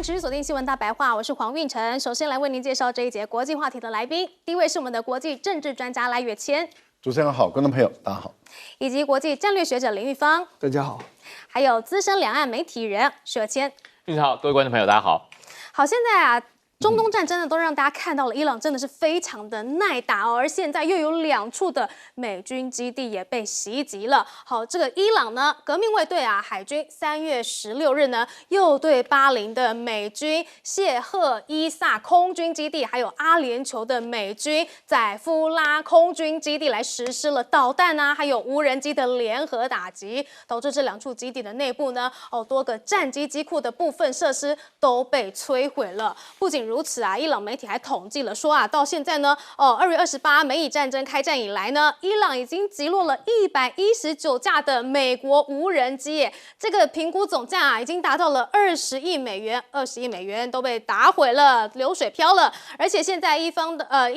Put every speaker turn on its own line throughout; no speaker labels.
迎持续锁定新闻大白话，我是黄运成。首先来为您介绍这一节国际话题的来宾，第一位是我们的国际政治专家赖岳谦。
主持人好，观众朋友大家好。
以及国际战略学者林玉芳。
大家好。
还有资深两岸媒体人许尔谦。
运成好，各位观众朋友大家好。
好，现在啊。中东战争呢，都让大家看到了伊朗真的是非常的耐打哦，而现在又有2处的美军基地也被袭击了。好，这个伊朗呢，革命卫队啊，海军3月16日呢，又对巴林的美军谢赫伊萨空军基地，还有阿联酋的美军载夫拉空军基地来实施了导弹啊，还有无人机的联合打击，导致这2处基地的内部呢，多个战机机库的部分设施都被摧毁了。不仅如此啊，伊朗媒体还统计了说啊，到现在呢，2月28美以战争开战以来呢，伊朗已经击落了119架的美国无人机耶，这个评估总价啊，已经达到了20亿美元，20亿美元都被打毁了，流水飘了。而且现在伊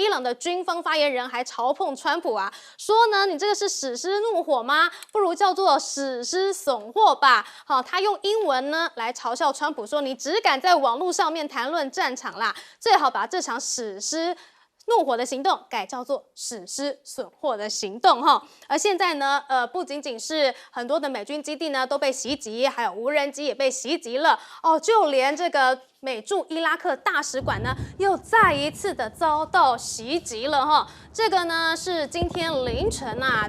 朗的军方发言人还嘲讽川普啊，说呢，你这个是史诗怒火吗？不如叫做史诗损祸吧。好，他用英文呢来嘲笑川普说，你只敢在网络上面谈论战场啦。最好把这场史诗怒火的行动改叫做史诗损祸的行动哈。而现在呢，不仅仅是很多的美军基地呢都被袭击，还有无人机也被袭击了哦，就连这个美驻伊拉克大使馆呢又再一次的遭到袭击了哈。这个呢是今天凌晨啊。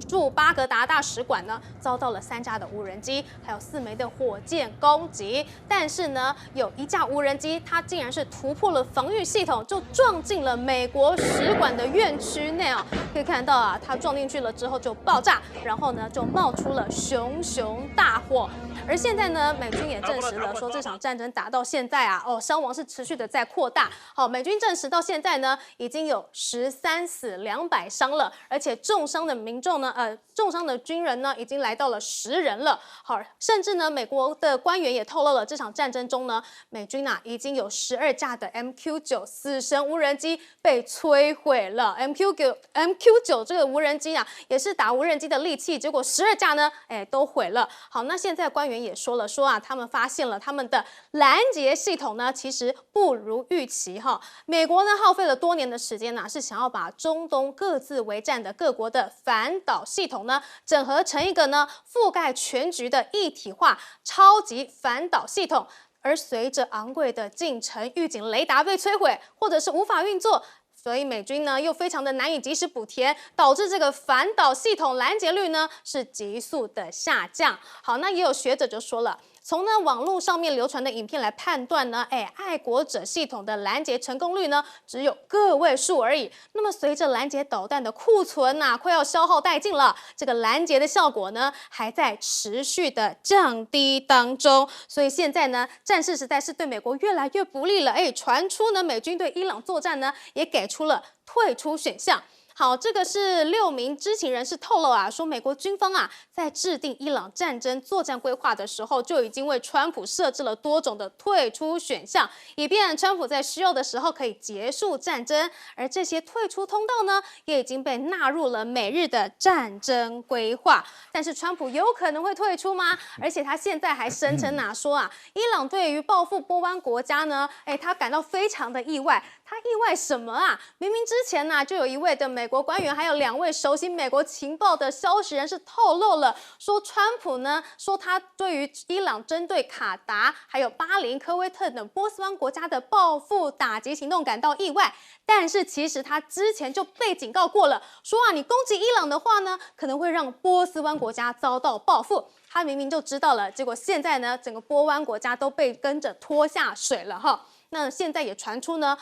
驻巴格达大使馆呢，遭到了3架的无人机，还有4枚的火箭攻击。但是呢，有1架无人机，它竟然是突破了防御系统，就撞进了美国使馆的院区内哦。可以看到啊，它撞进去了之后就爆炸，然后呢就冒出了熊熊大火。而现在呢，美军也证实了说，这场战争打到现在啊，伤亡是持续的在扩大。好，美军证实到现在呢，已经有13死200伤了，而且重伤的民众呢。重伤的军人呢，已经来到了10人了。好，甚至呢，美国的官员也透露了，这场战争中呢，美军啊已经有12架的 MQ9 死神无人机被摧毁了。MQ9 这个无人机啊，也是打无人机的利器，结果12架呢，都毁了。好，那现在官员也说了，说啊，他们发现了他们的拦截系统呢，其实不如预期哈。美国呢，耗费了多年的时间是想要把中东各自为战的各国的反导系统呢，整合成一个呢覆盖全局的一体化超级反导系统。而随着昂贵的近程预警雷达被摧毁，或者是无法运作，所以美军呢又非常的难以及时补填，导致这个反导系统拦截率呢是急速的下降。好，那也有学者就说了。从呢网络上面流传的影片来判断呢，爱国者系统的拦截成功率呢只有个位数而已。那么随着拦截导弹的库存快要消耗殆尽了，这个拦截的效果呢还在持续的降低当中。所以现在呢战事实在是对美国越来越不利了。传出呢美军对伊朗作战呢也给出了退出选项。好，这个是6名知情人士透露啊，说美国军方啊在制定伊朗战争作战规划的时候，就已经为川普设置了多种的退出选项，以便川普在需要的时候可以结束战争。而这些退出通道呢，也已经被纳入了美日的战争规划。但是川普有可能会退出吗？而且他现在还声称说啊，伊朗对于报复波湾国家呢，他感到非常的意外。他意外什么啊？明明之前就有一位的美国官员，还有2位熟悉美国情报的消息人士透露了，说川普呢，说他对于伊朗针对卡达、还有巴林、科威特等波斯湾国家的报复打击行动感到意外。但是其实他之前就被警告过了，说啊，你攻击伊朗的话呢，可能会让波斯湾国家遭到报复。他明明就知道了，结果现在呢，整个波湾国家都被跟着拖下水了哈。那现在也传出呢，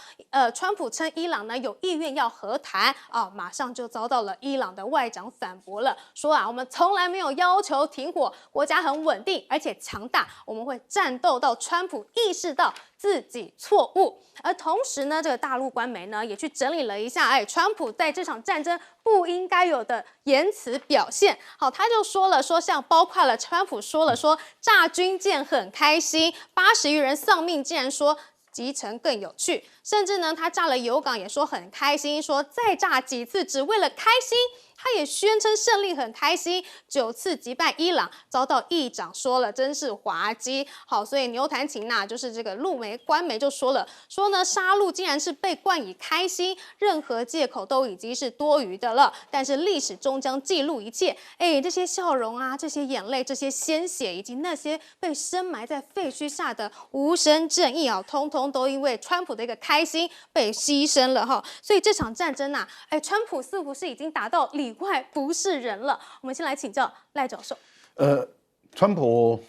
川普称伊朗呢有意愿要和谈马上就遭到了伊朗的外长反驳了，说啊，我们从来没有要求停火，国家很稳定而且强大，我们会战斗到川普意识到自己错误。而同时呢，这个大陆官媒呢也去整理了一下，川普在这场战争不应该有的言辞表现。好，他就说了，说像包括了川普说了，说炸军舰很开心，80余人丧命，竟然说集成更有趣，甚至呢，他炸了油港也说很开心，说再炸几次只为了开心。他也宣称胜利很开心，9次击败伊朗，遭到议长说了真是滑稽。好，所以牛弹琴呐，就是这个陆媒官媒就说呢，杀戮竟然是被冠以开心，任何借口都已经是多余的了。但是历史终将记录一切，这些笑容啊，这些眼泪，这些鲜血，以及那些被深埋在废墟下的无声正义啊，通通都因为川普的一个开心被牺牲了哈。所以这场战争啊，川普似乎是已经打到里外不是人了。我们先来请教赖教授。
川普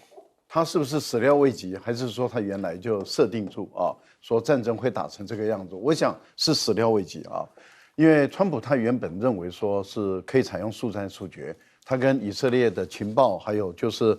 他是不是始料未及，还是说他原来就设定住啊，说战争会打成这个样子？我想是始料未及啊，因为川普他原本认为说是可以采用速战速决。他跟以色列的情报，还有就是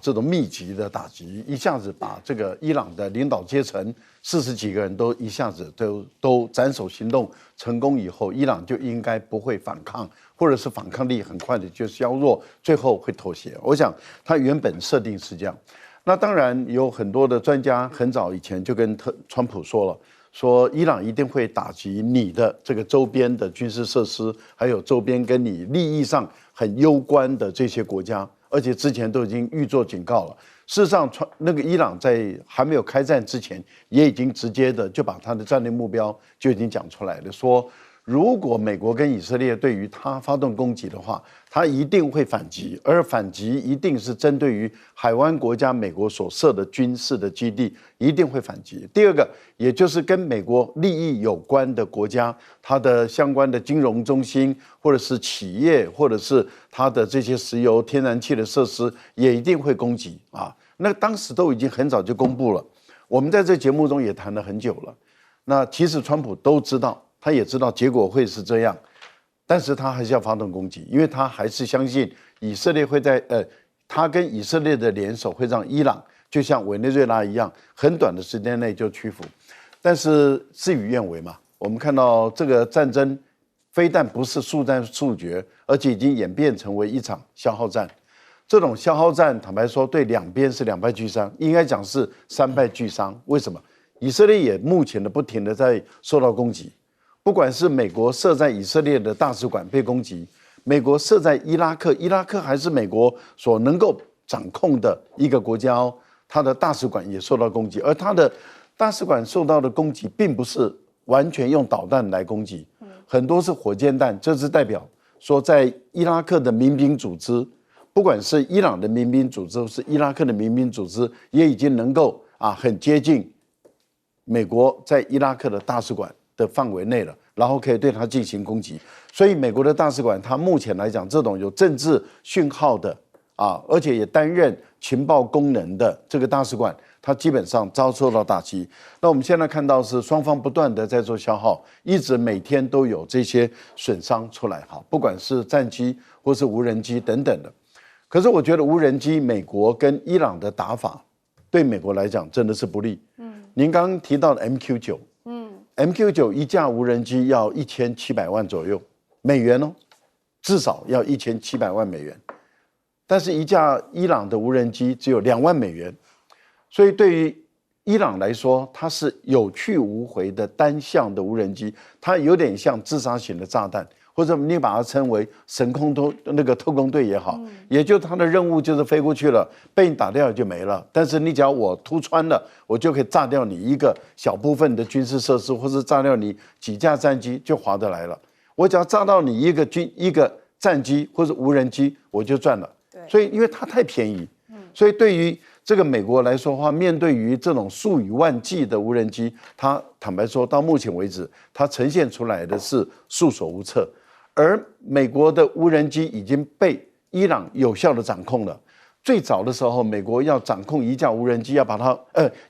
这种密集的打击，一下子把这个伊朗的领导阶层40几个人都一下子都斩首行动成功以后，伊朗就应该不会反抗，或者是反抗力很快的就削弱，最后会妥协。我想他原本设定是这样。那当然有很多的专家很早以前就跟川普说了。说伊朗一定会打击你的这个周边的军事设施，还有周边跟你利益上很攸关的这些国家，而且之前都已经预作警告了。事实上，那个伊朗在还没有开战之前，也已经直接的就把他的战略目标就已经讲出来了，说如果美国跟以色列对于他发动攻击的话，他一定会反击，而反击一定是针对于海湾国家美国所设的军事的基地，一定会反击。第二个，也就是跟美国利益有关的国家，它的相关的金融中心，或者是企业，或者是它的这些石油、天然气的设施，也一定会攻击啊。那当时都已经很早就公布了，我们在这节目中也谈了很久了。那其实川普都知道。他也知道结果会是这样，但是他还是要发动攻击，因为他还是相信以色列会在他跟以色列的联手会让伊朗就像委内瑞拉一样，很短的时间内就屈服。但是事与愿违嘛，我们看到这个战争非但不是速战速决，而且已经演变成为一场消耗战。这种消耗战，坦白说，对两边是两败俱伤，应该讲是3败俱伤。为什么？以色列也目前的不停的在受到攻击。不管是美国设在以色列的大使馆被攻击，美国设在伊拉克，伊拉克还是美国所能够掌控的一个国家哦，它的大使馆也受到攻击，而它的大使馆受到的攻击并不是完全用导弹来攻击，很多是火箭弹，这是代表说在伊拉克的民兵组织，不管是伊朗的民兵组织或是伊拉克的民兵组织，也已经能够很接近美国在伊拉克的大使馆的范围内了，然后可以对它进行攻击。所以美国的大使馆，它目前来讲，这种有政治讯号的而且也担任情报功能的这个大使馆，它基本上遭受到打击。那我们现在看到是双方不断的在做消耗，一直每天都有这些损伤出来，不管是战机或是无人机等等的。可是我觉得无人机，美国跟伊朗的打法，对美国来讲真的是不利。您刚刚提到的 MQ9，MQ9 一架无人机要1700万左右美元哦，至少要1700万美元。但是一架伊朗的无人机只有2万美元，所以对于伊朗来说，它是有去无回的单向的无人机，它有点像自杀型的炸弹，或者你把它称为神空特工队也好，也就它的任务就是飞过去了，被你打掉就没了。但是你只要我突穿了，我就可以炸掉你一个小部分的军事设施，或是炸掉你几架战机就划得来了。我只要炸到你一个战机或是无人机，我就赚了。所以因为它太便宜，所以对于这个美国来说的话，面对于这种数以万计的无人机，它坦白说到目前为止，它呈现出来的是束手无策。而美国的无人机已经被伊朗有效的掌控了。最早的时候，美国要掌控一架无人机，要把它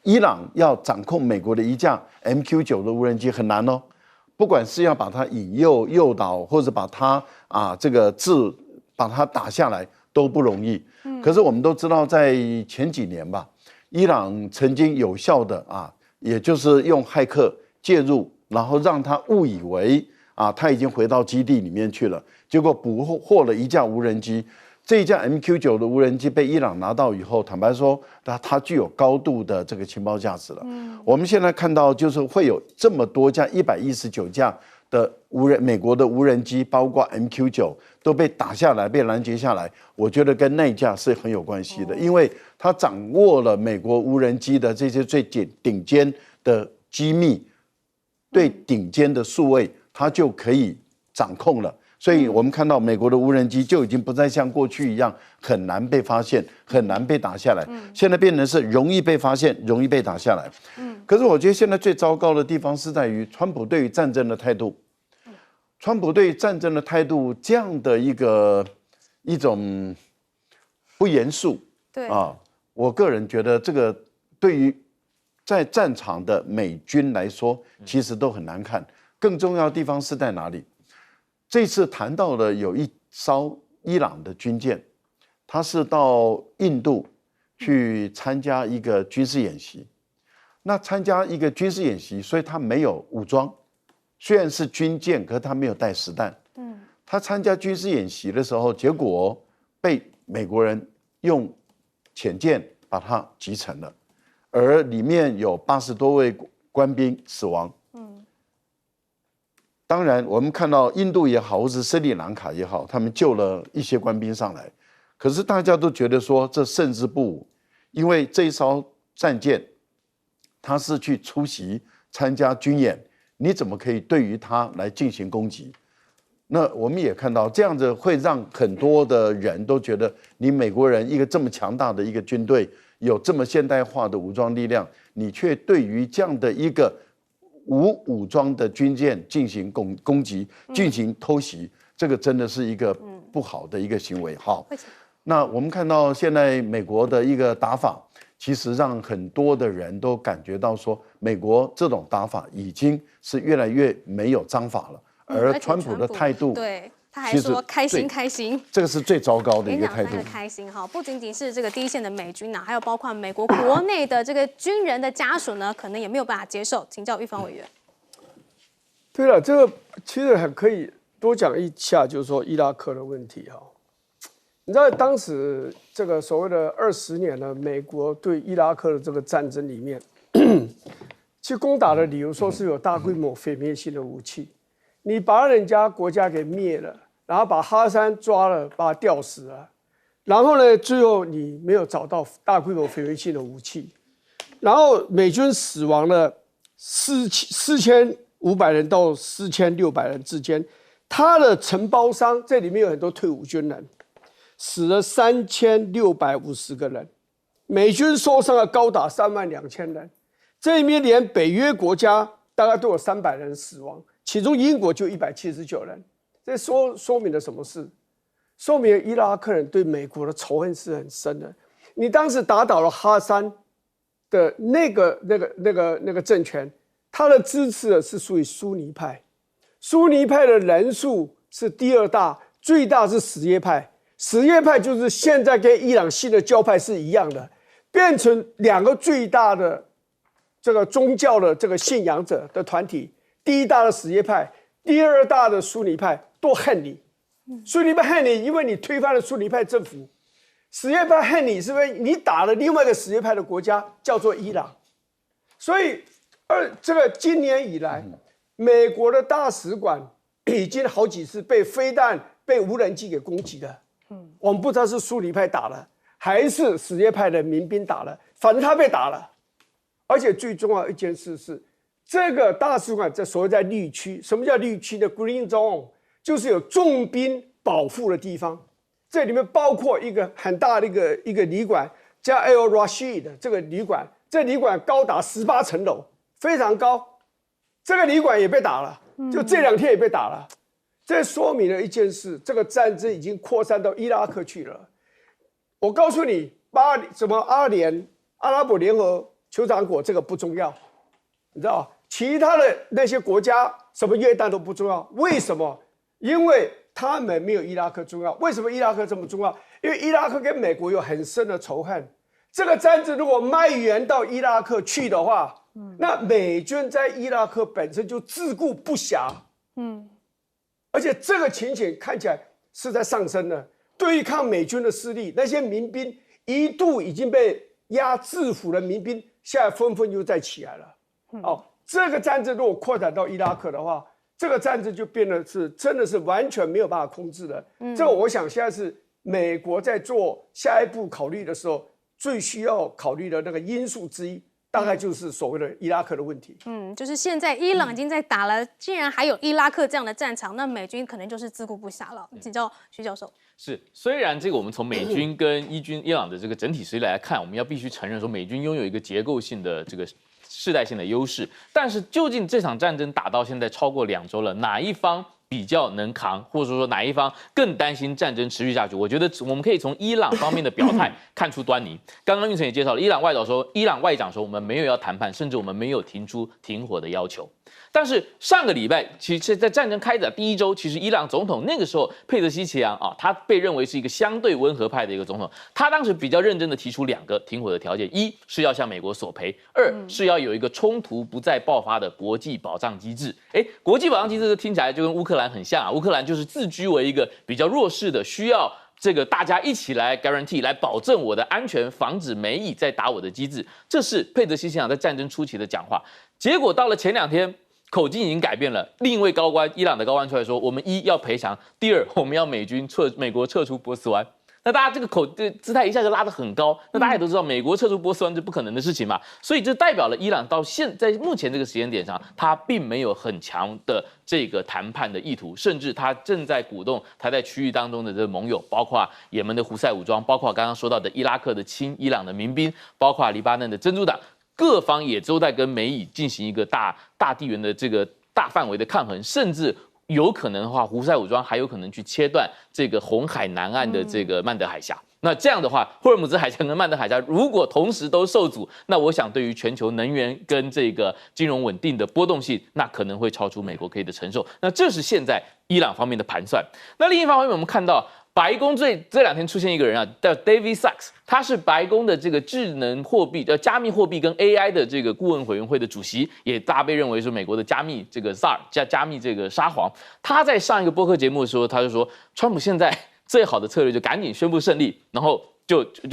伊朗要掌控美国的一架 MQ9 的无人机很难哦。不管是要把它引诱导，或者把它把它打下来都不容易。可是我们都知道，在前几年吧，伊朗曾经有效的也就是用骇客介入，然后让他误以为他已经回到基地里面去了，结果捕获了一架无人机。这一架 MQ9 的无人机被伊朗拿到以后，坦白说，它具有高度的这个情报价值了。我们现在看到，就是会有这么多架119架的美国的无人机，包括 MQ9 都被打下来，被拦截下来，我觉得跟那架是很有关系的，因为他掌握了美国无人机的这些最顶尖的机密，对顶尖的数位，他就可以掌控了。所以我们看到美国的无人机就已经不再像过去一样很难被发现，很难被打下来，现在变成是容易被发现，容易被打下来。可是我觉得现在最糟糕的地方是在于川普对于战争的态度。川普对于战争的态度这样的一种不严肃，
对
啊，我个人觉得这个对于在战场的美军来说，其实都很难看。更重要的地方是在哪里？这次谈到了有一艘伊朗的军舰，它是到印度去参加一个军事演习。那参加一个军事演习，所以它没有武装，虽然是军舰，可是它没有带实弹。他参加军事演习的时候，结果被美国人用潜舰把它击沉了，而里面有80多位官兵死亡。当然，我们看到印度也好，或是斯里兰卡也好，他们救了一些官兵上来，可是大家都觉得说这胜之不武，因为这一艘战舰，它是去出席参加军演，你怎么可以对于它来进行攻击？那我们也看到，这样子会让很多的人都觉得，你美国人一个这么强大的一个军队，有这么现代化的武装力量，你却对于这样的一个无武装的军舰进行攻击、进行偷袭，这个真的是一个不好的一个行为。好，那我们看到现在美国的一个打法，其实让很多的人都感觉到说，美国这种打法已经是越来越没有章法了。而川普的态度，
对，他还说开心开心，
这个是最糟糕的一个态度。
开心哈，不仅仅是这个第一线的美军呐，还有包括美国国内的这个军人的家属呢，可能也没有办法接受。请教玉芳委员。
对了，这个其实还可以多讲一下，就是说伊拉克的问题哈。你知道当时这个所谓的20年的美国对伊拉克的这个战争里面，去攻打的理由说是有大规模毁灭性的武器。你把人家国家给灭了，然后把哈桑抓了，把他吊死了，然后呢，最后你没有找到大规模毁灭性的武器，然后美军死亡了4500人到4600人之间，他的承包商这里面有很多退伍军人，死了3650个人，美军受伤了高达32000人，这里面连北约国家大概都有300人死亡。其中英国就179人，这说明了什么事？说明了伊拉克人对美国的仇恨是很深的。你当时打倒了哈桑的那个政权，他的支持的是属于苏尼派，苏尼派的人数是第2大，最大是什叶派。什叶派就是现在跟伊朗新的教派是一样的，变成2个最大的这个宗教的这个信仰者的团体。第1大的什叶派，第2大的苏尼派都恨你。苏尼派恨你，因为你推翻了苏尼派政府；什叶派恨你，是因为你打了另外一个什叶派的国家，叫做伊朗。所以，这个今年以来，美国的大使馆已经好几次被飞弹、被无人机给攻击了。我们不知道是苏尼派打了，还是什叶派的民兵打了，反正他被打了。而且最重要的一件事是，这个大使馆所谓在绿区，什么叫绿区的 Green Zone？ 就是有重兵保护的地方，这里面包括一个很大的一个旅馆，叫 Al Rashid 这个旅馆，这旅馆高达18层楼，非常高。这个旅馆也被打了，就这2天也被打了。这说明了一件事，这个战争已经扩散到伊拉克去了。我告诉你，阿拉伯联合酋长国这个不重要，你知道其他的那些国家，什么约旦都不重要。为什么？因为他们没有伊拉克重要。为什么伊拉克这么重要？因为伊拉克跟美国有很深的仇恨。这个战争如果蔓延到伊拉克去的话，那美军在伊拉克本身就自顾不暇。而且这个情形看起来是在上升的。对抗美军的势力，那些民兵一度已经被制服的民兵，现在纷纷又再起来了。这个战争如果扩展到伊拉克的话，这个战争就变得是真的是完全没有办法控制的。这个我想现在是美国在做下一步考虑的时候最需要考虑的那个因素之一。大概就是所谓的伊拉克的问题。
就是现在伊朗已经在打了，竟然还有伊拉克这样的战场，那美军可能就是自顾不暇了。请教徐教授。
是，虽然这个我们从美军跟伊朗的这个整体实力来看，我们要必须承认说美军拥有一个结构性的这个世代性的优势，但是究竟这场战争打到现在超过2周了，哪一方比较能扛，或者说哪一方更担心战争持续下去？我觉得我们可以从伊朗方面的表态看出端倪。刚刚运成也介绍了，伊朗外长说我们没有要谈判，甚至我们没有提出停火的要求。但是上个礼拜，其实在战争开打第1周，其实伊朗总统那个时候佩泽西奇扬啊，他被认为是一个相对温和派的一个总统，他当时比较认真的提出2个停火的条件：一是要向美国索赔，2是要有一个冲突不再爆发的国际保障机制。国际保障机制听起来就跟乌克兰很像啊，乌克兰就是自居为一个比较弱势的，需要这个大家一起来 guarantee 来保证我的安全，防止美乙再打我的机制。这是佩泽西奇扬在战争初期的讲话。结果到了前2天，口径已经改变了。另一位高官，伊朗的高官出来说，我们1要赔偿，第2我们要美国撤出波斯湾。那大家这个姿态一下就拉得很高，那大家也都知道，美国撤出波斯湾是不可能的事情嘛，所以这代表了伊朗到在目前这个时间点上，他并没有很强的这个谈判的意图，甚至他正在鼓动他在区域当中的这个盟友，包括也门的胡塞武装，包括刚刚说到的伊拉克的亲伊朗的民兵，包括黎巴嫩的真主党，各方也都在跟美以进行一个大地缘的这个大范围的抗衡，甚至有可能的话，胡塞武装还有可能去切断这个红海南岸的这个曼德海峡。那这样的话，霍尔姆兹海峡跟曼德海峡如果同时都受阻，那我想对于全球能源跟这个金融稳定的波动性，那可能会超出美国可以的承受。那这是现在伊朗方面的盘算。那另一方面，我们看到白宫这2天出现一个人啊，叫 David Sachs， 他是白宫的这个智能货币、加密货币跟 AI 的这个顾问委员会的主席，也大家被认为是美国的加密这个 czar 加密这个沙皇。他在上一个播客节目的时候，他就说，川普现在最好的策略就赶紧宣布胜利，然后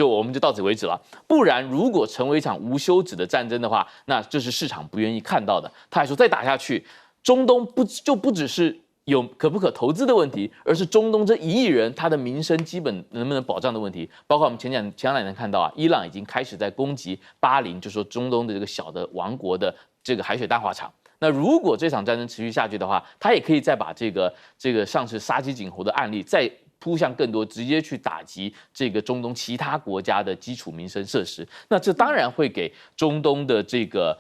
我们就到此为止了。不然，如果成为一场无休止的战争的话，那这是市场不愿意看到的。他还说，再打下去，中东不只是有可不可投资的问题，而是中东这1亿人他的民生基本能不能保障的问题。包括我们前2天看到啊，伊朗已经开始在攻击巴林，就说中东的这个小的王国的这个海水淡化厂。那如果这场战争持续下去的话，他也可以再把这个上次杀鸡儆猴的案例再扑向更多，直接去打击这个中东其他国家的基础民生设施。那这当然会给中东的这个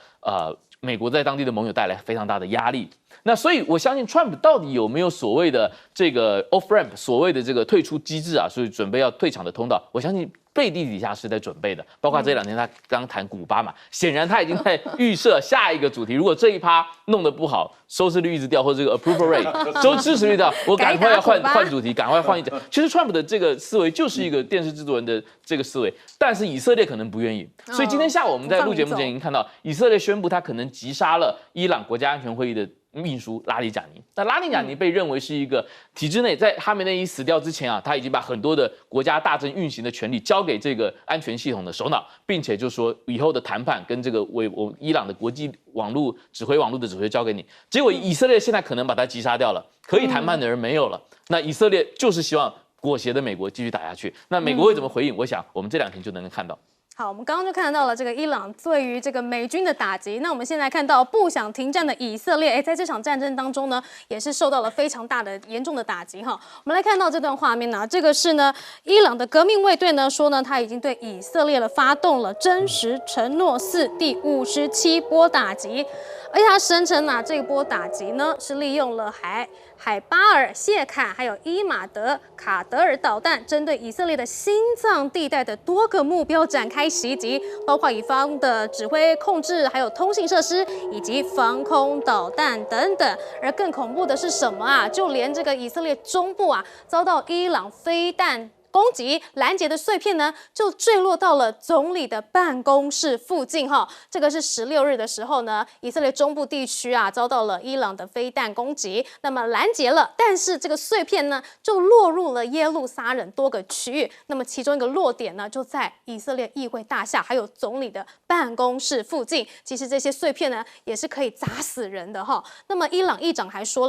美国在当地的盟友带来非常大的压力。那所以我相信 Trump 到底有没有所谓的这个 off ramp， 所谓的这个退出机制啊，所以准备要退场的通道，我相信背地底下是在准备的。包括这2天他刚谈古巴嘛，显然他已经在预设下一个主题。如果这一趴弄得不好，收视率一直掉，或者这个 approval rate 支持率掉，我赶快要换主题，赶快换一讲。其实 Trump 的这个思维就是一个电视制作人的这个思维，但是以色列可能不愿意。所以今天下午我们在录节目前已经看到，以色列宣布他可能击杀了伊朗国家安全会议的秘书拉里贾尼。那拉里贾尼被认为是一个体制内，在哈梅内伊死掉之前啊，他已经把很多的国家大政运行的权利交给这个安全系统的首脑，并且就说以后的谈判跟这个伊朗的国际网络指挥网络的指挥交给你。结果以色列现在可能把他击杀掉了，可以谈判的人没有了。那以色列就是希望裹挟的美国继续打下去。那美国会怎么回应？我想我们这2天就能够看到。
好，我们刚刚就看到了这个伊朗对于这个美军的打击。那我们现在看到不想停战的以色列，在这场战争当中呢，也是受到了非常大的严重的打击哈。我们来看到这段画面呢，这个是呢伊朗的革命卫队呢说呢，他已经对以色列发动了真实承诺4第57波打击，而且他声称啊，这波打击呢是利用了海巴尔、谢坎还有伊马德卡德尔导弹，针对以色列的心脏地带的多个目标展开袭击，包括以方的指挥控制、还有通信设施以及防空导弹等等。而更恐怖的是什么啊？就连这个以色列中部啊，遭到伊朗飞弹攻击拦截的碎片呢，就坠落到了总理的办公室附近哈。这个是16日的时候呢，以色列中部地区啊遭到了伊朗的飞弹攻击，那么拦截了，但是这个碎片呢就落入了耶路撒冷多个区域。那么其中一个落点呢就在以色列议会大厦，还有总理的办公室附近。其实这些碎片呢也是可以砸死人的哈。那么伊朗议长还说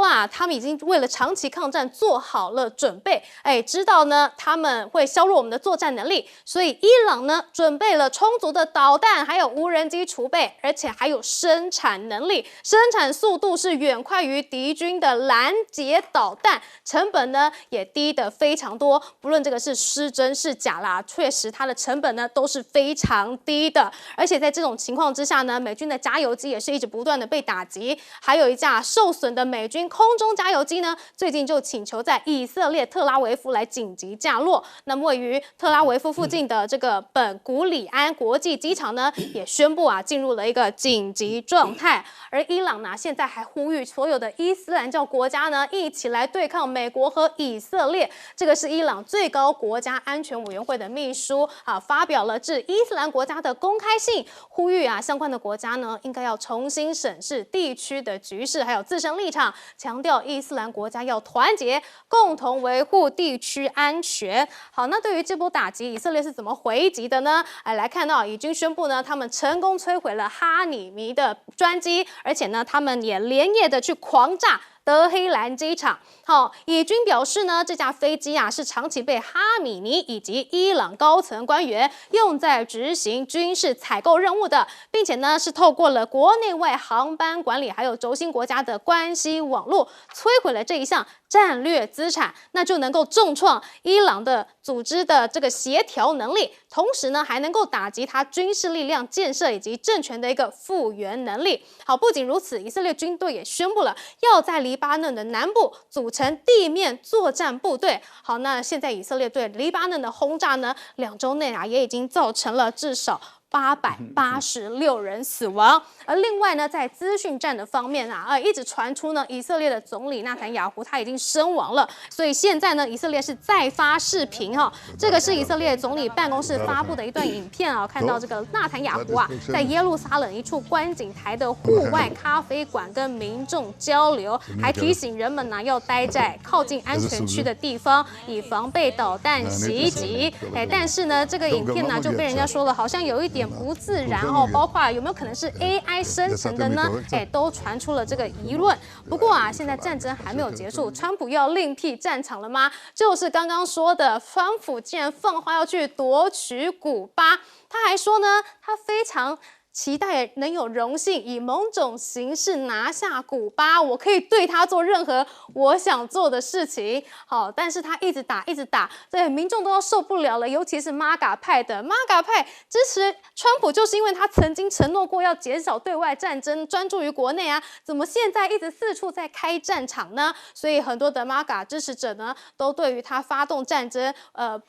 啊，他们已经为了长期抗战做好了准备，知道呢他们会削弱我们的作战能力，所以伊朗呢准备了充足的导弹，还有无人机储备，而且还有生产能力，生产速度是远快于敌军的拦截导弹，成本呢也低得非常多。不论这个是是真是假啦，确实它的成本呢都是非常低的。而且在这种情况之下呢，美军的加油机也是一直不断的被打击，还有一架受损的美军空中加油机呢，最近就请求在以色列特拉维夫来紧急降落。那么位于特拉维夫附近的这个本古里安国际机场呢，也宣布啊进入了一个紧急状态。而伊朗呢，现在还呼吁所有的伊斯兰教国家呢，一起来对抗美国和以色列。这个是伊朗最高国家安全委员会的秘书啊，发表了致伊斯兰国家的公开信，呼吁啊相关的国家呢，应该要重新审视地区的局势，还有自身立场，强调伊斯兰国家要团结，共同维护地区安全。好，那对于这波打击，以色列是怎么回击的呢？来看到以军宣布呢，他们成功摧毁了哈尼米的专机，而且呢，他们也连夜的去狂炸德黑兰机场。好，以军表示呢，这架飞机啊是长期被哈米尼以及伊朗高层官员用在执行军事采购任务的，并且呢是透过了国内外航班管理还有轴心国家的关系网络，摧毁了这一项战略资产，那就能够重创伊朗的组织的这个协调能力，同时呢还能够打击它军事力量建设以及政权的一个复原能力。好，不仅如此，以色列军队也宣布了要在黎巴嫩的南部组成地面作战部队。好，那现在以色列对黎巴嫩的轰炸呢，2周内啊也已经造成了至少886人死亡。而另外呢，在资讯战的方面啊，一直传出呢，以色列的总理纳坦雅胡他已经身亡了，所以现在呢，以色列是再发视频哈，这个是以色列总理办公室发布的一段影片啊，看到这个纳坦雅胡啊，在耶路撒冷一处观景台的户外咖啡馆跟民众交流，还提醒人们呢要待在靠近安全区的地方，以防被导弹袭击。但是呢，这个影片呢就被人家说了，好像有一点不自然哦，包括有没有可能是 AI 生成的呢？都传出了这个疑论。不过啊，现在战争还没有结束，川普要另辟战场了吗？就是刚刚说的，川普竟然放话要去夺取古巴，他还说呢，他非常期待能有荣幸以某种形式拿下古巴，我可以对他做任何我想做的事情。好，但是他一直打，对民众都要受不了了，尤其是MAGA派支持川普，就是因为他曾经承诺过要减少对外战争，专注于国内啊，怎么现在一直四处在开战场呢？所以很多的MAGA支持者呢，都对于他发动战争，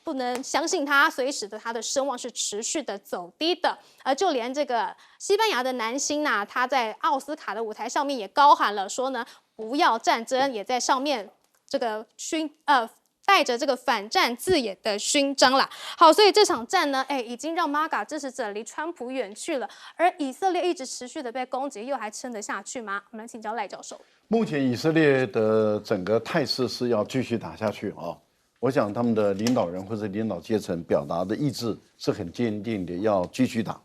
不能相信他，所以使得他的声望是持续的走低的。就连这个西班牙的男星呐，他在奥斯卡的舞台上面也高喊了说呢，不要战争，也在上面这个带着这个反战字眼的勋章啦。好，所以这场战呢，已经让 MAGA 支持者离川普远去了。而以色列一直持续的被攻击，又还撑得下去吗？我们请教赖教授。
目前以色列的整个态势是要继续打下去啊。我想他们的领导人或者领导阶层表达的意志是很坚定的，要继续打。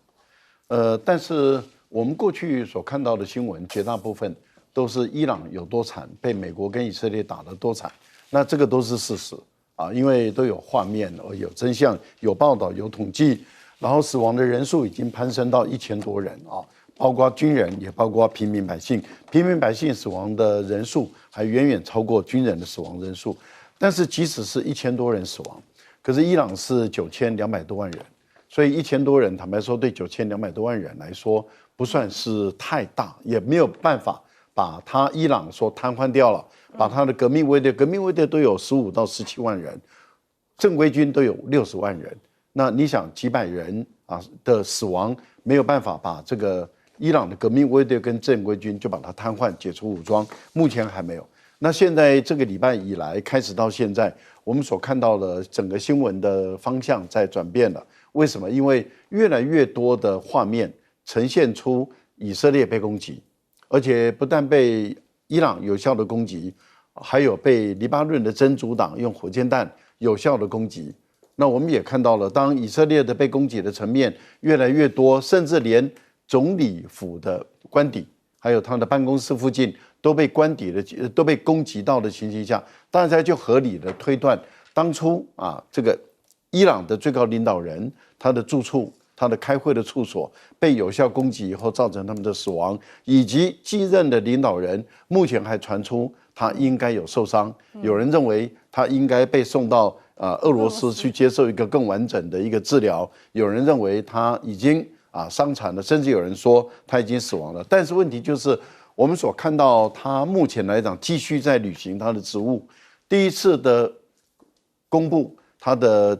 但是我们过去所看到的新闻，绝大部分都是伊朗有多惨，被美国跟以色列打得多惨。那这个都是事实啊，因为都有画面、有真相、有报道、有统计，然后死亡的人数已经攀升到1000多人啊，包括军人，也包括平民百姓。平民百姓死亡的人数还远远超过军人的死亡人数。但是即使是1000多人死亡，可是伊朗是9200多万人。所以1000多人，坦白说，对9200多万人来说，不算是太大，也没有办法把伊朗说瘫痪掉了，把他的革命卫队都有15到17万人，正规军都有60万人。那你想几百人啊的死亡，没有办法把这个伊朗的革命卫队跟正规军就把它瘫痪、解除武装，目前还没有。那现在这个礼拜以来开始到现在，我们所看到的整个新闻的方向在转变了。为什么？因为越来越多的画面呈现出以色列被攻击，而且不但被伊朗有效的攻击，还有被黎巴嫩的真主党用火箭弹有效的攻击。那我们也看到了，当以色列的被攻击的层面越来越多，甚至连总理府的官邸，还有他的办公室附近都被攻击到的情形下，大家就合理的推断，当初这个伊朗的最高领导人他的住处、他的开会的处所被有效攻击以后，造成他们的死亡，以及继任的领导人目前还传出他应该有受伤，有人认为他应该被送到俄罗斯去接受一个更完整的一个治疗，有人认为他已经伤残了，甚至有人说他已经死亡了。但是问题就是，我们所看到他目前来讲继续在履行他的职务。第一次的公布他的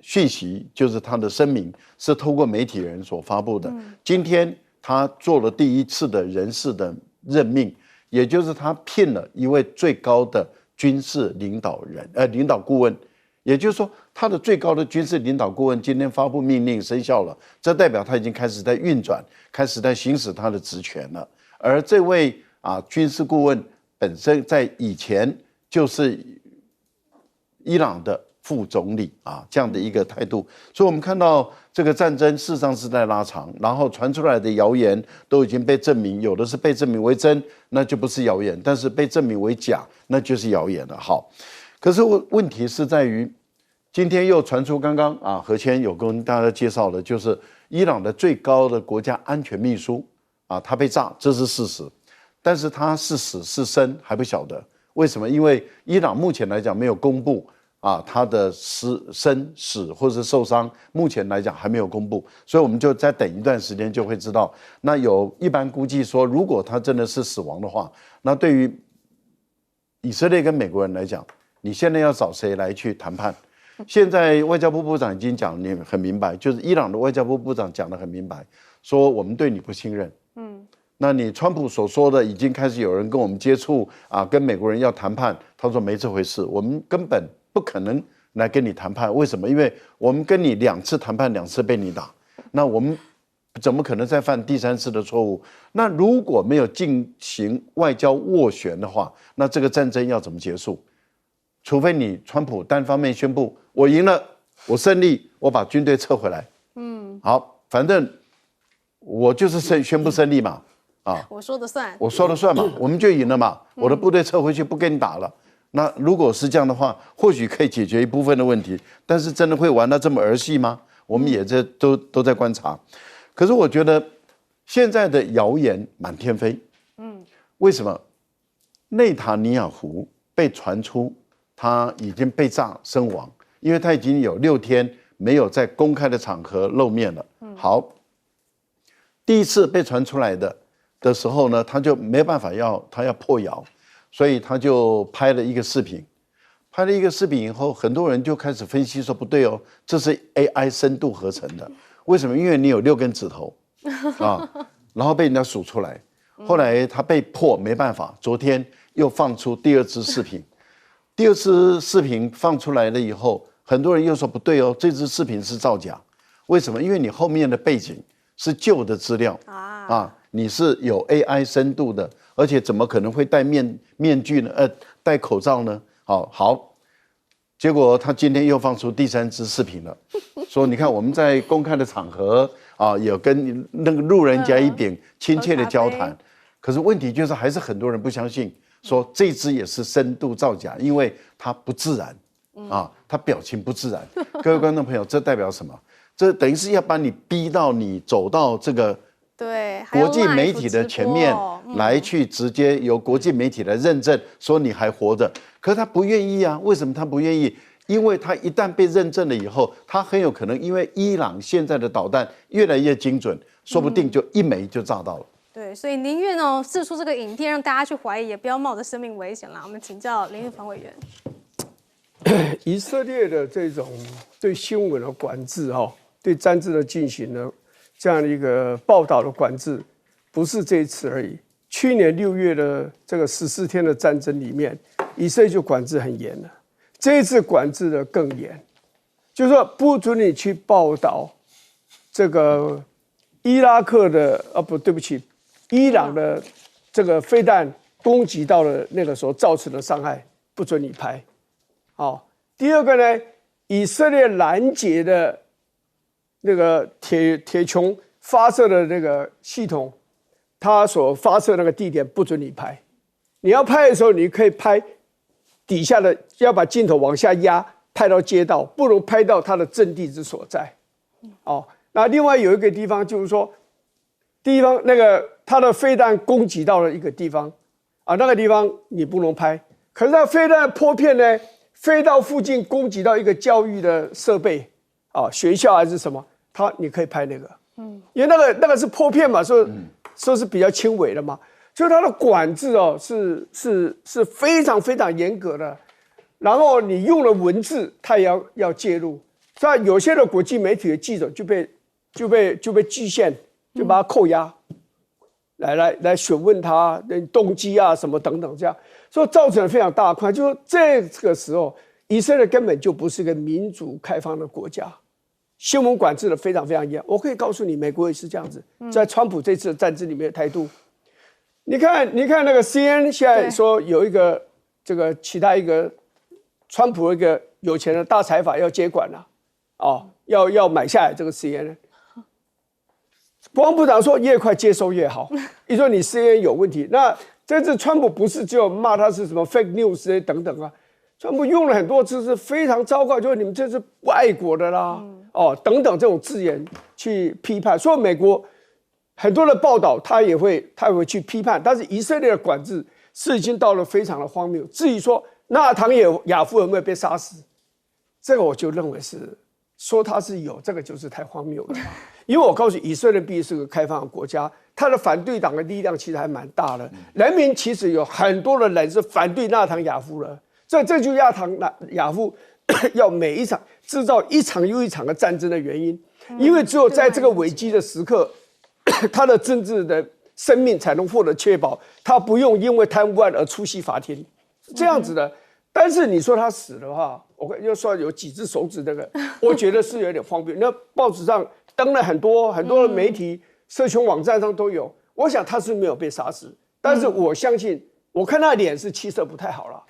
讯息，就是他的声明是透过媒体人所发布的。今天他做了第一次的人事的任命，也就是他聘了一位最高的军事领导顾问。也就是说，他的最高的军事领导顾问今天发布命令生效了，这代表他已经开始在运转，开始在行使他的职权了。而这位军事顾问本身在以前就是伊朗的副总理这样的一个态度，所以我们看到这个战争事实上是在拉长，然后传出来的谣言都已经被证明，有的是被证明为真，那就不是谣言；但是被证明为假，那就是谣言了。好。可是问题是在于，今天又传出刚刚何谦有跟大家介绍的，就是伊朗的最高的国家安全秘书他被炸，这是事实，但是他是死是生还不晓得。为什么？因为伊朗目前来讲没有公布他的生死或是受伤，目前来讲还没有公布，所以我们就再等一段时间就会知道。那有一般估计说，如果他真的是死亡的话，那对于以色列跟美国人来讲，你现在要找谁来去谈判？现在外交部部长已经讲得很明白，就是伊朗的外交部部长讲得很明白，说我们对你不信任。那你川普所说的已经开始有人跟我们接触跟美国人要谈判，他说没这回事，我们根本不可能来跟你谈判。为什么？因为我们跟你2次谈判，2次被你打，那我们怎么可能再犯第3次的错误？那如果没有进行外交斡旋的话，那这个战争要怎么结束？除非你川普单方面宣布我赢了，我胜利，我把军队撤回来。好，反正我就是宣布胜利嘛，
我说的算，
我说了算嘛，我们就赢了嘛，我的部队撤回去不跟你打了。那如果是这样的话，或许可以解决一部分的问题，但是真的会玩到这么儿戏吗？我们也都在观察。可是我觉得现在的谣言满天飞。为什么？内塔尼亚胡被传出他已经被炸身亡，因为他已经有6天没有在公开的场合露面了。好，第一次被传出来的时候呢，他就没办法他要破谣，所以他就拍了一个视频。拍了一个视频以后，很多人就开始分析说不对哦，这是 AI 深度合成的。为什么？因为你有6根指头然后被人家数出来。后来他被迫没办法，昨天又放出第2支视频。第2支视频放出来了以后，很多人又说不对哦，这支视频是造假。为什么？因为你后面的背景是旧的资料你是有 AI 深度的，而且怎么可能会戴面具呢？戴口罩呢？好，结果他今天又放出第3支视频了，说你看我们在公开的场合有跟那个路人甲乙丙亲切的交谈，可是问题就是还是很多人不相信。说这支也是深度造假，因为它不自然他表情不自然。各位观众朋友，这代表什么？这等于是要把你逼到你走到这个国际媒体的前面来，去直接由国际媒体来认证说你还活着。可是他不愿意啊，为什么他不愿意？因为他一旦被认证了以后，他很有可能因为伊朗现在的导弹越来越精准，说不定就1枚就炸到了。
对，所以宁愿释出这个影片让大家去怀疑，也不要冒着生命危险啦。我们请教林玉凡委员。
以色列的这种对新闻的管制对战争的进行呢，这样的一个报道的管制，不是这一次而已。去年6月的这个14天的战争里面，以色列就管制很严了，这一次管制的更严，就是说不准你去报道这个伊拉克的对不起，伊朗的这个飞弹攻击到了那个所造成的伤害，不准你拍。好，第二个呢，以色列拦截的那个铁穹发射的那个系统，它所发射那个地点不准你拍。你要拍的时候，你可以拍底下的，要把镜头往下压，拍到街道，不能拍到它的阵地之所在。哦，那另外有一个地方就是说，地方那个它的飞弹攻击到了一个地方啊，那个地方你不能拍。可是它飞弹的破片呢，飞到附近攻击到一个教育的设备啊，学校还是什么，你可以拍那个。因为那个是破片嘛，说是比较轻微的嘛，所以它的管制哦是非常非常严格的。然后你用了文字，它也要介入。所以有些的国际媒体的记者就被局限，就把他扣押，来询问他的动机啊什么等等这样，所以造成了非常大的困难。就是这个时候，以色列根本就不是一个民主开放的国家。新闻管制的非常非常严，我可以告诉你，美国也是这样子，在川普这次的战争里面的态度。你看那个 CNN 现在说有一个其他一个川普一个有钱的大财阀要接管了，要买下来这个 CNN。国防部长说越快接收越好，一说你 CNN 有问题，那这次川普不是只有骂他是什么 fake news 等等啊，川普用了很多字是非常糟糕，就是你们这是不爱国的啦。等等这种字眼去批判，所以美国很多的报道他也会去批判，但是以色列的管制是已经到了非常的荒谬。至于说纳坦雅夫有没有被杀死，这个我就认为是说他是有，这个就是太荒谬了。因为我告诉你，以色列毕竟是个开放的国家，他的反对党的力量其实还蛮大的，人民其实有很多的人是反对纳坦雅夫的，这就是纳坦雅夫要每一场制造一场又一场的战争的原因，因为只有在这个危机的时刻，他的政治的生命才能获得确保，他不用因为贪污案而出席法庭，这样子的。但是你说他死的话，我又说有几只手指那个，我觉得是有点荒谬。那报纸上登了很多的媒体、社群网站上都有，我想他是没有被杀死，但是我相信。我看他的脸是气色不太好了，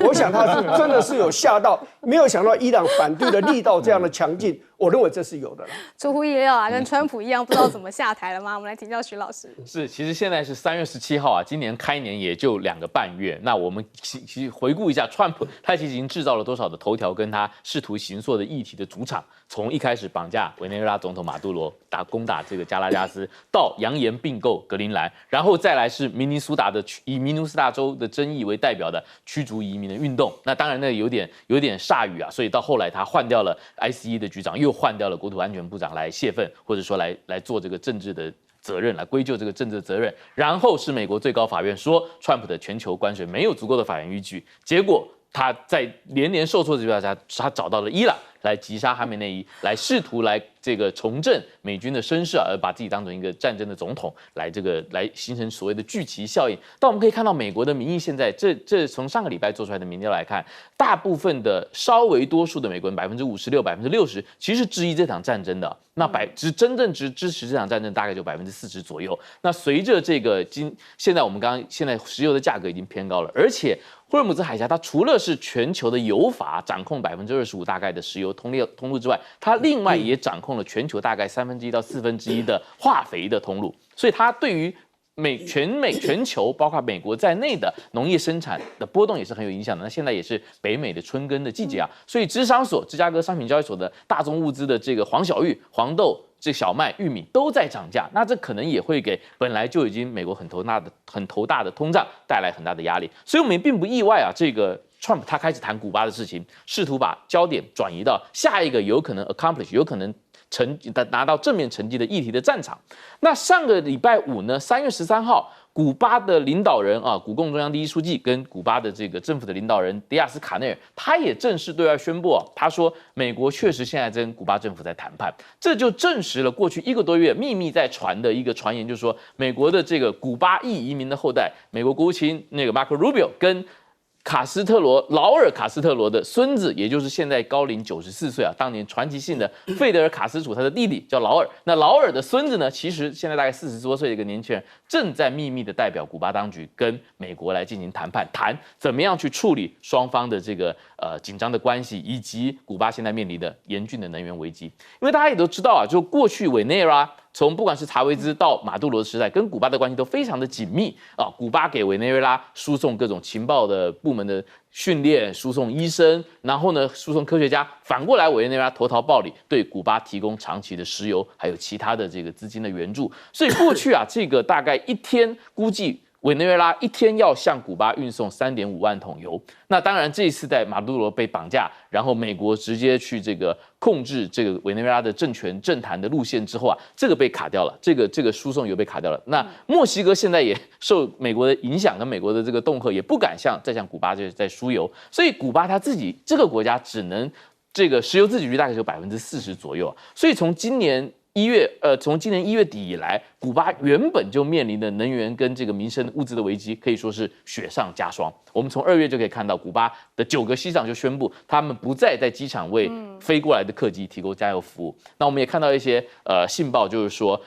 我想他是真的是有吓到，没有想到伊朗反对的力道这样的强劲，我认为这是有的了。
出乎意料啊，跟川普一样，不知道怎么下台了吗？我们来请教徐老师。
是，其实现在是3月17号啊，今年开年也就2个半月。那我们其实回顾一下，川普他其实已经制造了多少的头条，跟他试图行塑的议题的主场。从一开始绑架委内瑞拉总统马杜罗，攻打这个加拉加斯，到扬言并购格陵兰，然后再来是以明尼苏达州的争议为代表的驱逐移民的运动。那当然有点铩羽啊，所以到后来他换掉了 ICE 的局长，又换掉了国土安全部长来泄愤，或者说来做这个政治的责任，来归咎这个政治的责任。然后是美国最高法院说川普的全球关税没有足够的法源依据，结果他在连年受挫的情况下，他找到了伊朗来击杀哈梅内伊，来试图来这个重振美军的声势而把自己当成一个战争的总统，来形成所谓的聚集效应。但我们可以看到，美国的民意现在这从上个礼拜做出来的民调来看，大部分的稍微多数的美国人56%、60%其实是质疑这场战争的。那真正支持这场战争大概就40%左右。那随着这个现在石油的价格已经偏高了，而且霍尔姆兹海峡它除了是全球的油阀掌控25%大概的石油通路之外，它另外也掌控了全球大概1/3到1/4的化肥的通路，所以它对于全球包括美国在内的农业生产的波动也是很有影响的。那现在也是北美的春耕的季节啊，所以芝加哥商品交易所的大宗物资的这个黄小玉、黄豆、这小麦、玉米都在涨价，那这可能也会给本来就已经美国很头大的通胀带来很大的压力。所以我们也并不意外啊，这个Trump 他开始谈古巴的事情，试图把焦点转移到下一个有可能 accomplish 有可能拿到正面成绩的议题的战场。那上个礼拜五呢，3月13号，古巴的领导人啊，古共中央第一书记跟古巴的这个政府的领导人迪亚斯卡内尔，他也正式对外宣布啊，他说美国确实现在跟古巴政府在谈判，这就证实了过去1个多月秘密在传的一个传言，就是说美国的这个古巴裔移民的后代，美国国务卿那个 Marco Rubio 跟劳尔·卡斯特罗的孙子，也就是现在高龄94岁啊，当年传奇性的费德尔·卡斯楚他的弟弟叫劳尔。那劳尔的孙子呢，其实现在大概40多岁的一个年轻人，正在秘密的代表古巴当局跟美国来进行谈判，谈怎么样去处理双方的这个紧张的关系，以及古巴现在面临的严峻的能源危机。因为大家也都知道啊，就过去委内瑞拉从不管是查韦兹到马杜罗的时代，跟古巴的关系都非常的紧密啊。古巴给委内瑞拉输送各种情报的部门的训练，输送医生，然后呢输送科学家。反过来，委内瑞拉投桃报李，对古巴提供长期的石油还有其他的这个资金的援助。所以过去啊，这个大概一天估计委内瑞拉一天要向古巴运送3.5万桶油。那当然，这一次在马杜罗被绑架，然后美国直接去这个控制这个委内瑞拉的政坛的路线之后啊，这个被卡掉了，这个输送油被卡掉了。那墨西哥现在也受美国的影响跟美国的这个恫吓，也不敢再向古巴在输油，所以古巴他自己这个国家只能这个石油自给率大概有40%左右。所以从今年1月底以来，古巴原本就面临的能源跟这个民生物资的危机，可以说是雪上加霜。我们从2月就可以看到，古巴的9个机场就宣布，他们不再在机场为飞过来的客机提供加油服务。那我们也看到一些信报，就是说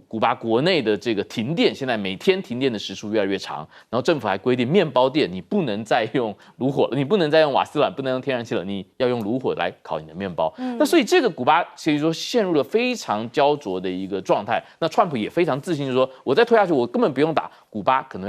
古巴国内的这个停电，现在每天停电的时数越来越长，然后政府还规定面包店你不能再用炉火了，你不能再用瓦斯碗，不能用天然气了，你要用炉火来烤你的面包。那所以这个古巴其实说陷入了非常焦灼的一个状态。那川普也非常自信，就是说我再推下去，我根本不用打，古巴可能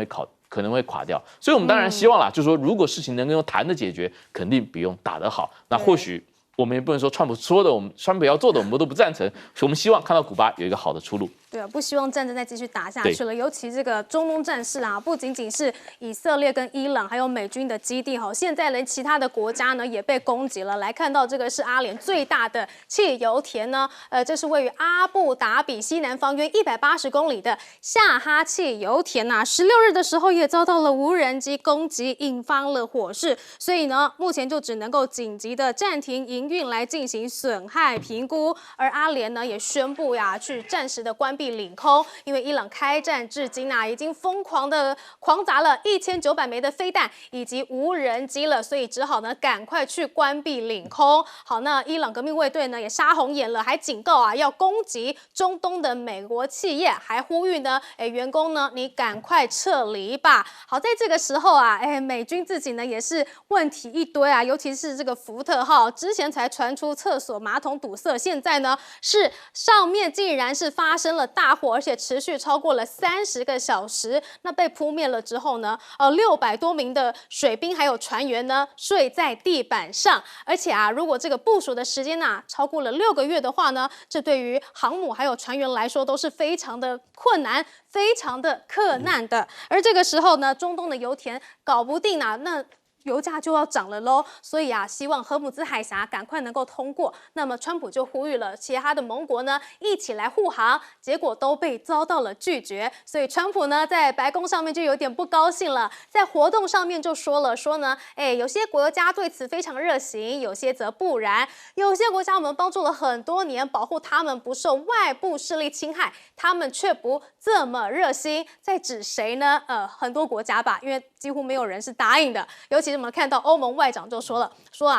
会垮掉。所以我们当然希望啦，就是说如果事情能够用谈的解决，肯定比用打得好。那或许我们也不能说川普说的，川普要做的我们都不赞成，所以我们希望看到古巴有一个好的出路。
对啊，不希望战争再继续打下去了。尤其这个中东战事啊，不仅仅是以色列跟伊朗还有美军的基地哈，现在连其他的国家呢也被攻击了。来看到这个是阿联最大的汽油田呢，这是位于阿布达比西南方约180公里的夏哈汽油田呐，16日的时候也遭到了无人机攻击，引发了火势，所以呢，目前就只能够紧急的暂停营运来进行损害评估。而阿联呢也宣布呀，去暂时的关闭领空，因为伊朗开战至今已经疯狂砸了1900枚的飞弹以及无人机了，所以只好呢赶快去关闭领空。好，那伊朗革命卫队呢也杀红眼了，还警告要攻击中东的美国企业，还呼吁呢员工呢你赶快撤离吧。好，在这个时候美军自己呢也是问题一堆尤其是这个福特号，之前才传出厕所马桶堵塞，现在呢是上面竟然是发生了大火，而且持续超过了30个小时。那被扑灭了之后呢，600多名的水兵还有船员呢睡在地板上，而且如果这个部署的时间超过了6个月的话呢，这对于航母还有船员来说都是非常的困难、非常的克难的。而这个时候呢，中东的油田搞不定那油价就要涨了咯，所以希望荷姆兹海峡赶快能够通过。那么川普就呼吁了其他的盟国呢一起来护航，结果都被遭到了拒绝。所以川普呢在白宫上面就有点不高兴了，在活动上面就说呢，有些国家对此非常热情，有些则不然。有些国家我们帮助了很多年，保护他们不受外部势力侵害，他们却不这么热心。在指谁呢？很多国家吧，因为几乎没有人是答应的。尤其是我们看到欧盟外长就说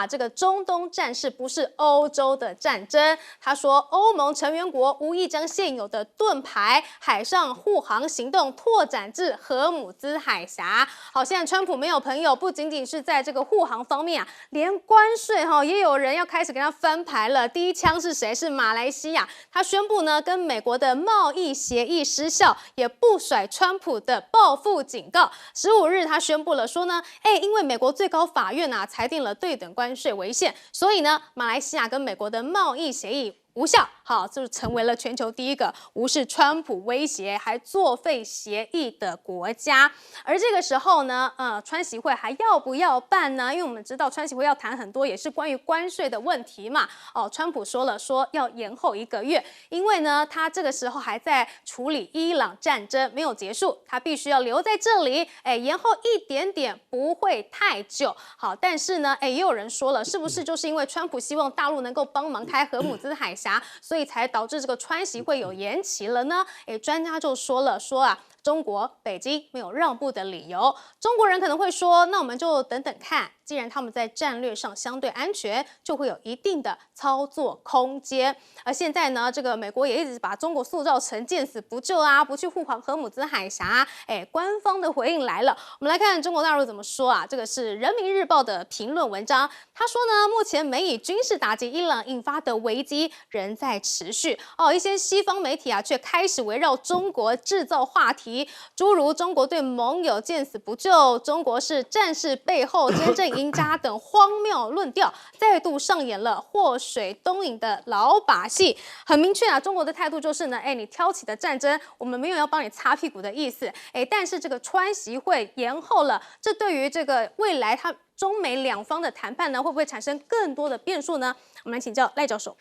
这个中东战事不是欧洲的战争。他说欧盟成员国无意将现有的盾牌海上护航行动拓展至荷姆兹海峡。好，现在川普没有朋友，不仅仅是在这个护航方面连关税也有人要开始跟他翻牌了。第一枪是谁？是马来西亚，他宣布呢跟美国的贸易协议失效，也不甩川普的报复警告。15日他宣布了说呢，因为美国最高法院裁定了对等关税违宪，所以呢，马来西亚跟美国的贸易协议无效，好，就成为了全球第一个无视川普威胁还作废协议的国家。而这个时候呢，川习会还要不要办呢？因为我们知道川习会要谈很多也是关于关税的问题嘛。川普说要延后1个月，因为呢，他这个时候还在处理伊朗战争没有结束，他必须要留在这里，延后一点点不会太久。好，但是呢，也有人说了，是不是就是因为川普希望大陆能够帮忙开荷姆兹海峡，所以才导致这个川习会有延期了呢？专家就说啊，中国北京没有让步的理由。中国人可能会说，那我们就等等看，既然他们在战略上相对安全，就会有一定的操作空间。而现在呢，这个美国也一直把中国塑造成见死不救啊，不去护航荷姆兹海峡。官方的回应来了，我们来看中国大陆怎么说啊？这个是人民日报的评论文章，他说呢，目前美以军事打击伊朗引发的危机仍在持续。一些西方媒体啊，却开始围绕中国制造话题，诸如中国对盟友见死不救、中国是战事背后真正赢家等荒谬论调，再度上演了祸水东引的老把戏。很明确啊，中国的态度就是呢，你挑起的战争，我们没有要帮你擦屁股的意思。但是这个川习会延后了，这对于这个未来中美两方的谈判呢，会不会产生更多的变数呢？我们来请教赖教授。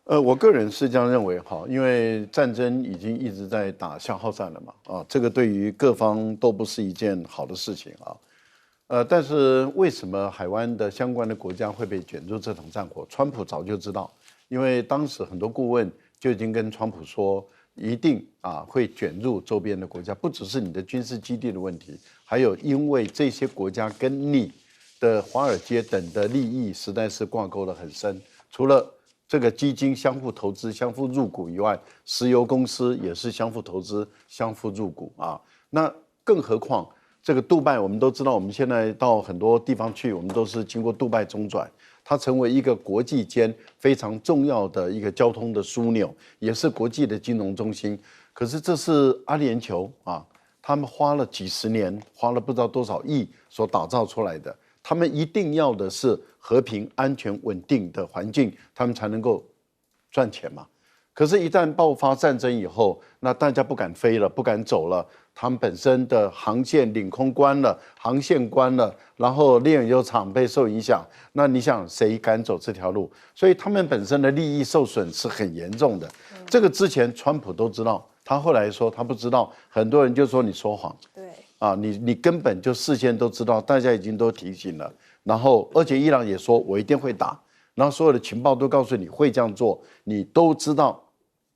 我个人是这样认为哈，因为战争已经一直在打消耗战了嘛，这个对于各方都不是一件好的事情啊，但是为什么海湾的相关的国家会被卷入这场战火？川普早就知道，因为当时很多顾问就已经跟川普说，一定会卷入周边的国家，不只是你的军事基地的问题，还有因为这些国家跟你的华尔街等的利益实在是挂钩得很深，除了这个基金相互投资、相互入股以外，石油公司也是相互投资、相互入股啊。那更何况这个杜拜，我们都知道，我们现在到很多地方去，我们都是经过杜拜中转，它成为一个国际间非常重要的一个交通的枢纽，也是国际的金融中心。可是这是阿联酋啊，他们花了几十年，花了不知道多少亿所打造出来的。他们一定要的是和平、安全、稳定的环境，他们才能够赚钱嘛。可是，一旦爆发战争以后，那大家不敢飞了，不敢走了，他们本身的航线领空关了，航线关了，然后炼油厂被受影响，那你想谁敢走这条路？所以他们本身的利益受损是很严重的。这个之前川普都知道，他后来说他不知道，很多人就说你说谎。
对。
你根本就事先都知道，大家已经都提醒了，然后而且伊朗也说我一定会打，然后所有的情报都告诉你会这样做，你都知道，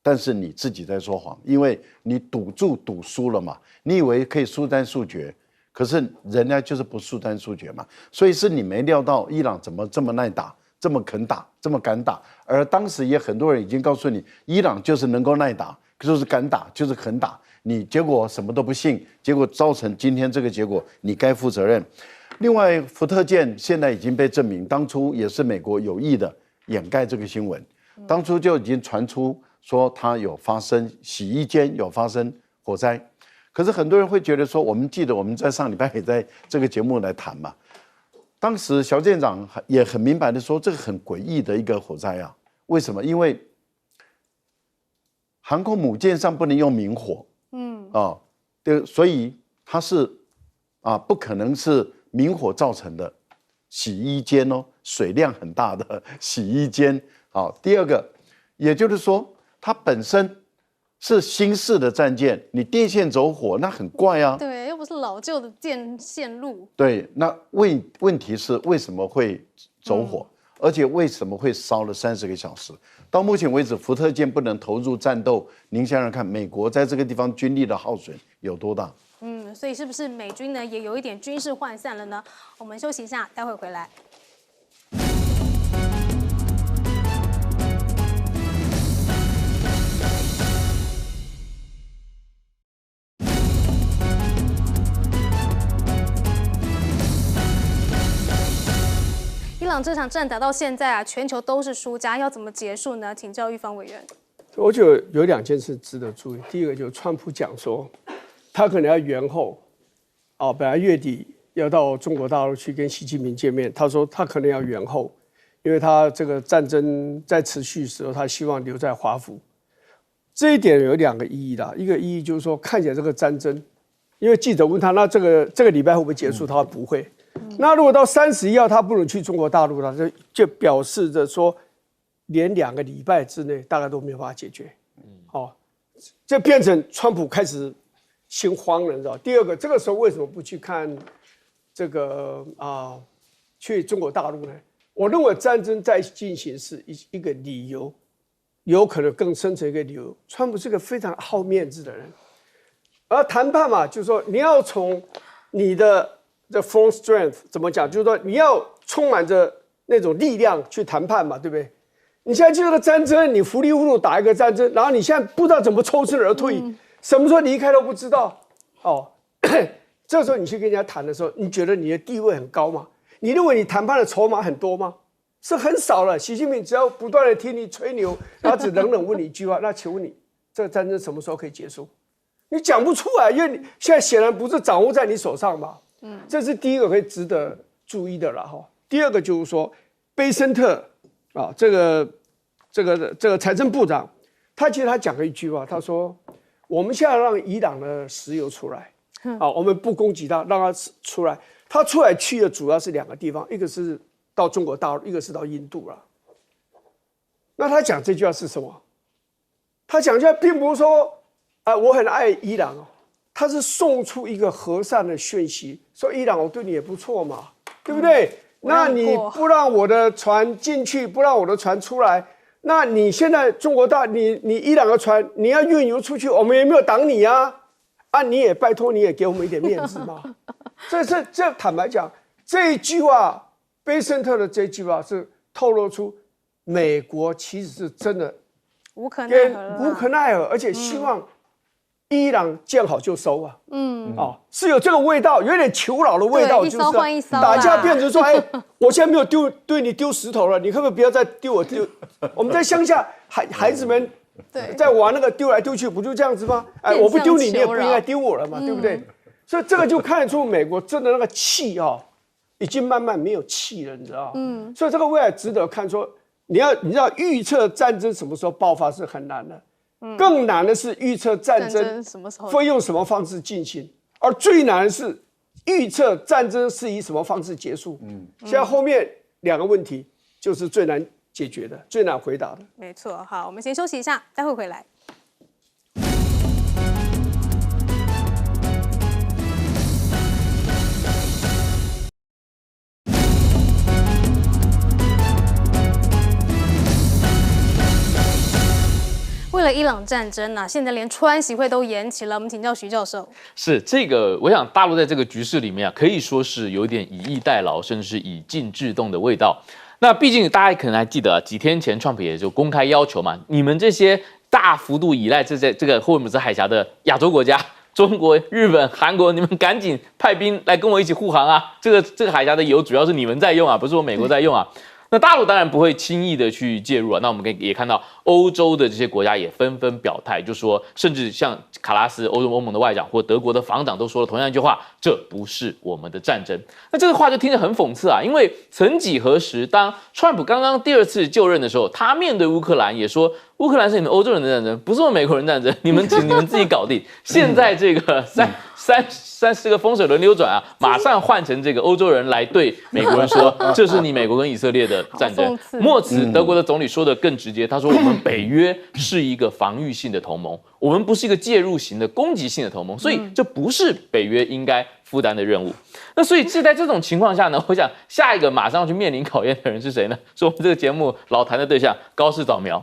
但是你自己在说谎，因为你赌注赌输了嘛，你以为可以速战速决，可是人家就是不速战速决嘛，所以是你没料到伊朗怎么这么耐打，这么肯打，这么敢打，而当时也很多人已经告诉你，伊朗就是能够耐打，就是敢打，就是肯打。你结果什么都不信，结果造成今天这个结果，你该负责任。另外，福特舰现在已经被证明，当初也是美国有意的掩盖这个新闻，当初就已经传出说它有发生洗衣间有发生火灾，可是很多人会觉得说，我们记得我们在上礼拜也在这个节目来谈嘛，当时肖舰长也很明白的说，这个很诡异的一个火灾啊，为什么？因为航空母舰上不能用明火。对，所以它是不可能是明火造成的洗衣间哦，水量很大的洗衣间。第二个，也就是说，它本身是新式的战舰，你电线走火那很怪啊。
对，又不是老旧的线路。
对，那问题是为什么会走火？而且为什么会烧了30个小时？到目前为止，福特舰不能投入战斗。您想想看，美国在这个地方军力的耗损有多大？
所以是不是美军呢也有一点军事涣散了呢？我们休息一下，待会回来。伊朗这场战打到现在啊，全球都是输家，要怎么结束呢？请教玉芳委员。
我觉得有2件事值得注意。第一个就是川普讲说，他可能要延后，本来月底要到中国大陆去跟习近平见面，他说他可能要延后，因为他这个战争在持续的时候，他希望留在华府。这一点有2个意义啦，一个意义就是说，看起来这个战争，因为记者问他，那这个礼拜会不会结束？他说不会。那如果到31号他不能去中国大陆了，就表示着说，连2个礼拜之内大概都没有办法解决。这变成川普开始心慌了，你知道？第二个，这个时候为什么不去看这个去中国大陆呢？我认为战争在进行是一个理由，有可能更深层一个理由。川普是个非常好面子的人，而谈判嘛，就是说你要从你的 full strength 怎么讲，就是说你要充满着那种力量去谈判嘛，对不对？你现在进入了战争，你糊里糊涂打一个战争，然后你现在不知道怎么抽身而退，什么时候离开都不知道。这时候你去跟人家谈的时候，你觉得你的地位很高吗？你认为你谈判的筹码很多吗？是很少了。习近平只要不断的听你吹牛，然后只冷冷问你一句话：那请问你这个战争什么时候可以结束？你讲不出来，因为你现在显然不是掌握在你手上嘛。这是第一个可以值得注意的了哈。第二个就是说，贝森特这个财政部长，他讲了一句话，他说：我们现在让伊朗的石油出来，我们不攻击他，让他出来。他出来去的主要是2个地方，一个是到中国大陆，一个是到印度了。那他讲这句话是什么？他讲这句话并不是说我很爱伊朗他是送出一个和善的讯息，说伊朗我对你也不错嘛，对不对？那你不让我的船进去，不让我的船出来，那你现在中国你伊朗的船你要运油出去，我们也没有挡你啊，你也拜托你也给我们一点面子嘛。这坦白讲，这一句话，贝森特的这句话是透露出美国其实是真的
无可奈何，
而且希望伊朗见好就收是有这个味道，有点求饶的味道，
一艘换一艘，
打架变成说，我现在没有对你丢石头了，你可不可以不要再丢我丢？我们在乡下孩子们在玩那个丢来丢去，不就这样子吗？我不丢你，你也不应该丢我了嘛，对不对？所以这个就看得出美国真的那个气已经慢慢没有气了，你知道？所以这个未来值得看，说你知道预测战争什么时候爆发是很难的，更难的是预测战争
什么时候
会用什么方式进行，而最难的是预测战争是以什么方式结束。现在后面2个问题就是最难解决的、最难回答的。
没错，好，我们先休息一下，待会回来。为了伊朗战争现在连川习会都延期了。我们请教徐教授。
是这个，我想大陆在这个局势里面可以说是有点以逸待劳，甚至是以静制动的味道。那毕竟大家可能还记得几天前，川普也就公开要求嘛，你们这些大幅度依赖这个霍尔木兹海峡的亚洲国家，中国、日本、韩国，你们赶紧派兵来跟我一起护航啊！这个海峡的油主要是你们在用啊，不是我美国在用啊。那大陆当然不会轻易的去介入啊。那我们也看到欧洲的这些国家也纷纷表态，就说，甚至像卡拉斯欧盟的外长或德国的防长都说了同样一句话：这不是我们的战争。那这个话就听着很讽刺啊，因为曾几何时，当川普刚刚第2次就任的时候，他面对乌克兰也说，乌克兰是你们欧洲人的战争，不是我们美国人战争，你们自己搞定。现在这个30个风水轮流转啊，马上换成这个欧洲人来对美国人说，这是你美国跟以色列的战争。莫茨德国的总理说的更直接，他说我们北约是一个防御性的同盟，我们不是一个介入型的攻击性的同盟，所以这不是北约应该负担的任务。那所以是在这种情况下呢，我想下一个马上要去面临考验的人是谁呢？是我们这个节目老谈的对象高市早苗。